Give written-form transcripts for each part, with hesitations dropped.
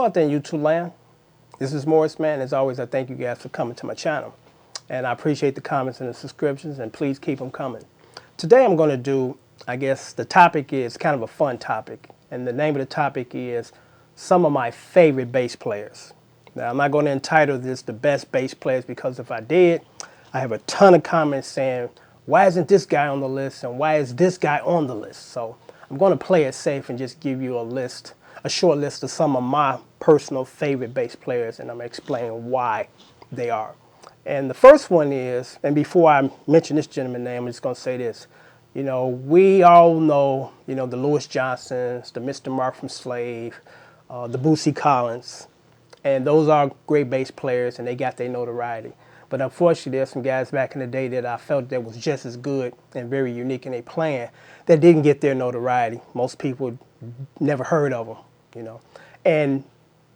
Hello out there in YouTube land. This is Morrisman. As always, I thank you guys for coming to my channel. And I appreciate the comments and the subscriptions, and please keep them coming. Today I'm going to do, I guess the topic is kind of a fun topic. And the name of the topic is some of my favorite bass players. Now, I'm not going to entitle this the best bass players, because if I did, I have a ton of comments saying, why isn't this guy on the list and why is this guy on the list? So I'm going to play it safe and just give you a short list of some of my personal favorite bass players, and I'm going to explain why they are. And the first one is, and before I mention this gentleman's name, I'm just going to say this. You know, we all know, you know, the Louis Johnsons, the Mr. Mark from Slave, the Bootsy Collins, and those are great bass players, and they got their notoriety. But unfortunately, there's some guys back in the day that I felt that was just as good and very unique in their playing that didn't get their notoriety. Most people never heard of them, you know. And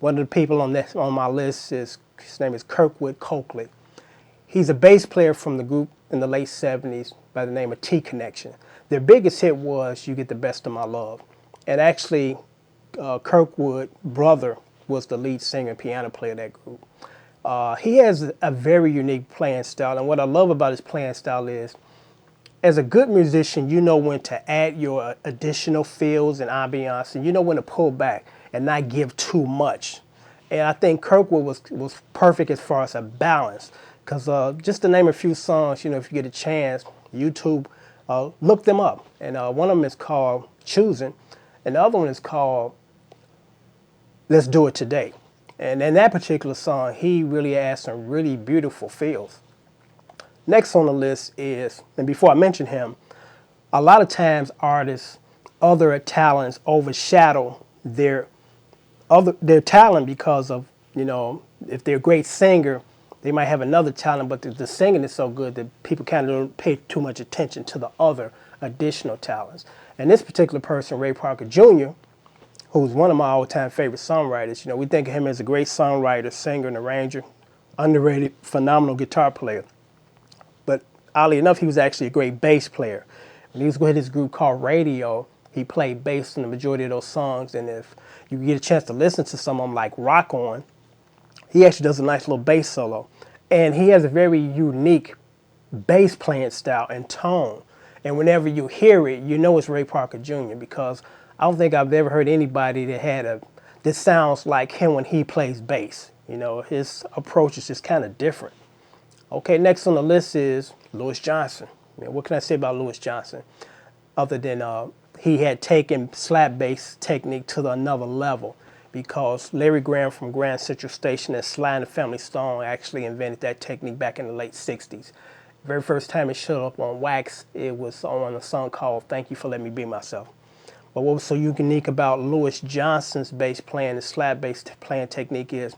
one of the people on my list his name is Kirkwood Coakley. He's a bass player from the group in the late 70s by the name of T Connection. Their biggest hit was You Get the Best of My Love. And actually, Kirkwood's brother was the lead singer and piano player of that group. He has a very unique playing style, and what I love about his playing style is, as a good musician, you know when to add your additional fills and ambiance, and you know when to pull back and not give too much. And I think Kirkwood was perfect as far as a balance, because just to name a few songs, you know, if you get a chance, YouTube, look them up. And one of them is called Choosing, and the other one is called Let's Do It Today. And in that particular song, he really has some really beautiful feels. Next on the list is, and before I mention him, a lot of times artists, other talents overshadow their talent because of, you know, if they're a great singer, they might have another talent, but the singing is so good that people kind of don't pay too much attention to the other additional talents. And this particular person, Ray Parker Jr., who's one of my all-time favorite songwriters. You know, we think of him as a great songwriter, singer, and arranger, underrated, phenomenal guitar player. But oddly enough, he was actually a great bass player. When he was with his group called Radio, he played bass in the majority of those songs. And if you get a chance to listen to some of them like Rock On, he actually does a nice little bass solo. And he has a very unique bass playing style and tone. And whenever you hear it, you know it's Ray Parker Jr., because I don't think I've ever heard anybody that sounds like him when he plays bass. You know, his approach is just kind of different. Okay, next on the list is Louis Johnson. I mean, what can I say about Louis Johnson? Other than he had taken slap bass technique to another level, because Larry Graham from Grand Central Station and Sly and the Family Stone actually invented that technique back in the late 60s. The very first time it showed up on wax, it was on a song called Thank You for Letting Me Be Myself. But what was so unique about Louis Johnson's bass playing and slap bass playing technique is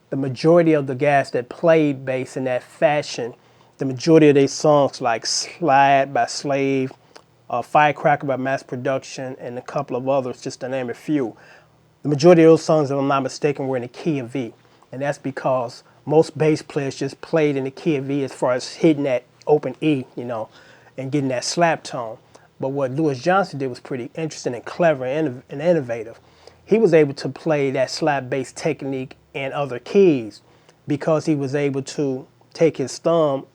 the majority of the guys that played bass in that fashion, the majority of their songs like Slide by Slave, Firecracker by Mass Production, and a couple of others, just to name a few, the majority of those songs, if I'm not mistaken, were in the key of V. And that's because most bass players just played in the key of V as far as hitting that open E, you know, and getting that slap tone. But what Louis Johnson did was pretty interesting and clever and innovative. He was able to play that slap bass technique in other keys, because he was able to take his thumb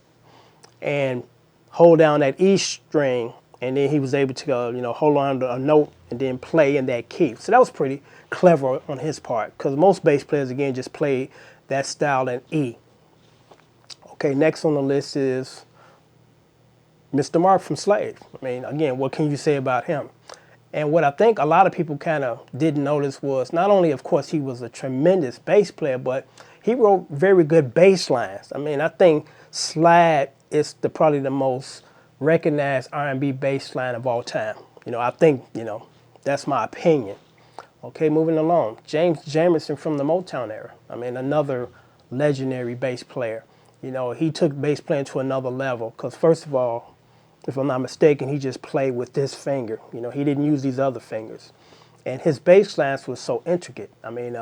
and hold down that E string, and then he was able to you know, hold on to a note and then play in that key. So that was pretty clever on his part, because most bass players, again, just play that style in E. Okay, next on the list is Mr. Mark from Slave. I mean, again, what can you say about him? And what I think a lot of people kind of didn't notice was, not only, of course, he was a tremendous bass player, but he wrote very good bass lines. I mean, I think Slide is probably the most recognized R&B bass line of all time. You know, I think, you know, that's my opinion. Okay, moving along. Jameson from the Motown era. I mean, another legendary bass player. You know, he took bass playing to another level, because first of all, if I'm not mistaken, he just played with this finger. You know, he didn't use these other fingers. And his bass lines was so intricate. I mean,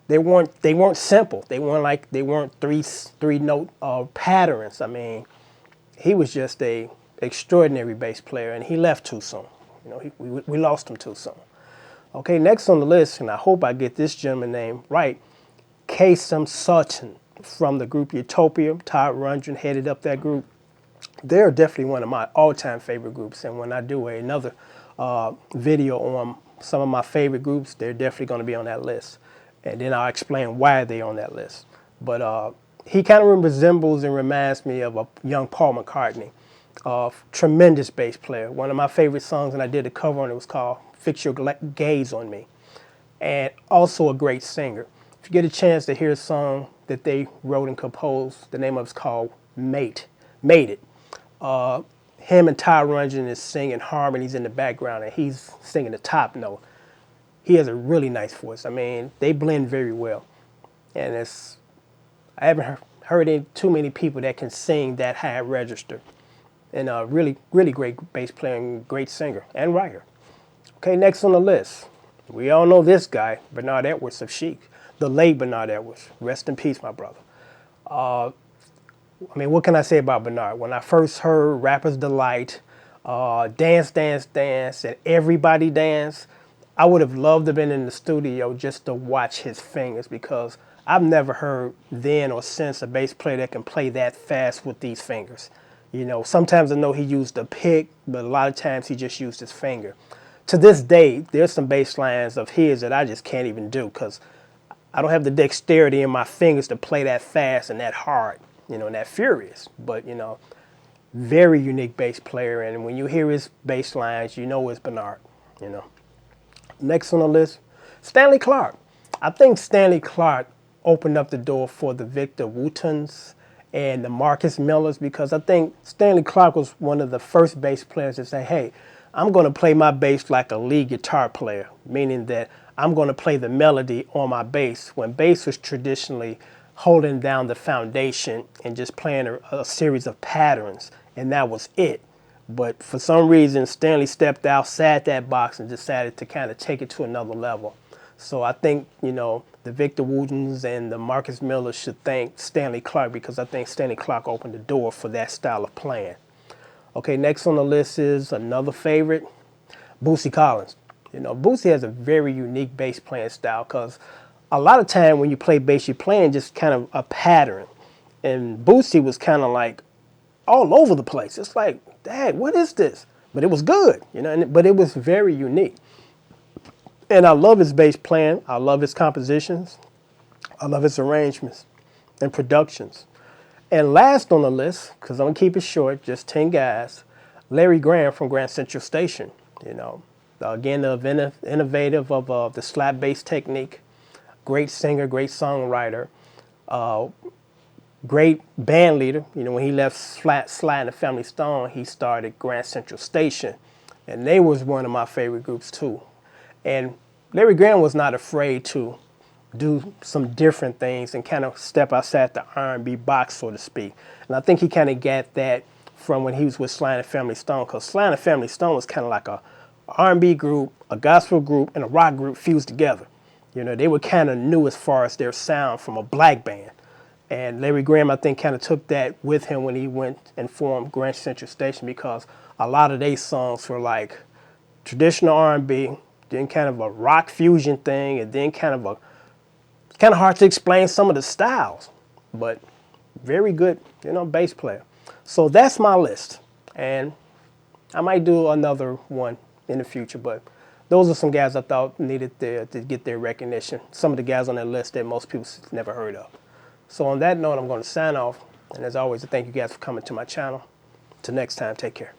they weren't simple. They weren't three note patterns. I mean, he was just a extraordinary bass player, and he left too soon. You know, we lost him too soon. Okay, next on the list, and I hope I get this gentleman name right, Kasem Sutton from the group Utopia. Todd Rundgren headed up that group. They're definitely one of my all-time favorite groups, and when I do another video on some of my favorite groups, they're definitely going to be on that list. And then I'll explain why they're on that list. But he kind of resembles and reminds me of a young Paul McCartney. Tremendous bass player. One of my favorite songs, and I did a cover on it, was called Fix Your Gaze on Me. And also a great singer. If you get a chance to hear a song that they wrote and composed, the name of it's called Made It. Him and Ty Rundgren is singing harmonies in the background, and he's singing the top note. He has a really nice voice. I mean, they blend very well. And I haven't heard too many people that can sing that high register. And a really, really great bass player and great singer and writer. Okay, next on the list. We all know this guy, Bernard Edwards of Chic. The late Bernard Edwards. Rest in peace, my brother. I mean, what can I say about Bernard? When I first heard Rapper's Delight, Dance, Dance, Dance, and Everybody Dance, I would have loved to have been in the studio just to watch his fingers, because I've never heard then or since a bass player that can play that fast with these fingers. You know, sometimes I know he used a pick, but a lot of times he just used his finger. To this day, there's some bass lines of his that I just can't even do, because I don't have the dexterity in my fingers to play that fast and that hard, you know, and that furious. But, you know, very unique bass player. And when you hear his bass lines, you know it's Bernard, you know. Next on the list, Stanley Clark. I think Stanley Clark opened up the door for the Victor Wootons and the Marcus Millers, because I think Stanley Clark was one of the first bass players to say, hey, I'm going to play my bass like a lead guitar player, meaning that I'm going to play the melody on my bass, when bass was traditionally holding down the foundation and just playing a series of patterns, and that was it. But for some reason, Stanley stepped outside that box and decided to kind of take it to another level. So I think, you know, the Victor Wootons and the Marcus Millers should thank Stanley Clark, because I think Stanley Clark opened the door for that style of playing. Okay, next on the list is another favorite, Bootsy Collins. You know, Bootsy has a very unique bass playing style, because a lot of time when you play bass, you're playing just kind of a pattern. And Bootsy was kind of like all over the place. It's like, Dad, what is this? But it was good, you know, but it was very unique. And I love his bass playing. I love his compositions. I love his arrangements and productions. And last on the list, because I'm going to keep it short, just 10 guys, Larry Graham from Grand Central Station. You know, again, the innovative of the slap bass technique. Great singer, great songwriter. Great band leader. You know, when he left Sly and the Family Stone, he started Grand Central Station. And they was one of my favorite groups too. And Larry Graham was not afraid to do some different things and kind of step outside the R&B box, so to speak. And I think he kind of got that from when he was with Sly and the Family Stone, because Sly and the Family Stone was kind of like a R&B group, a gospel group, and a rock group fused together. You know, they were kind of new as far as their sound from a black band. And Larry Graham, I think, kind of took that with him when he went and formed Grand Central Station, because a lot of their songs were like traditional R&B, then kind of a rock fusion thing, and then kind of hard to explain some of the styles, but very good, you know, bass player. So that's my list, and I might do another one in the future, but those are some guys I thought needed to get their recognition. Some of the guys on that list that most people never heard of. So on that note, I'm going to sign off, and as always, I thank you guys for coming to my channel. Till next time, take care.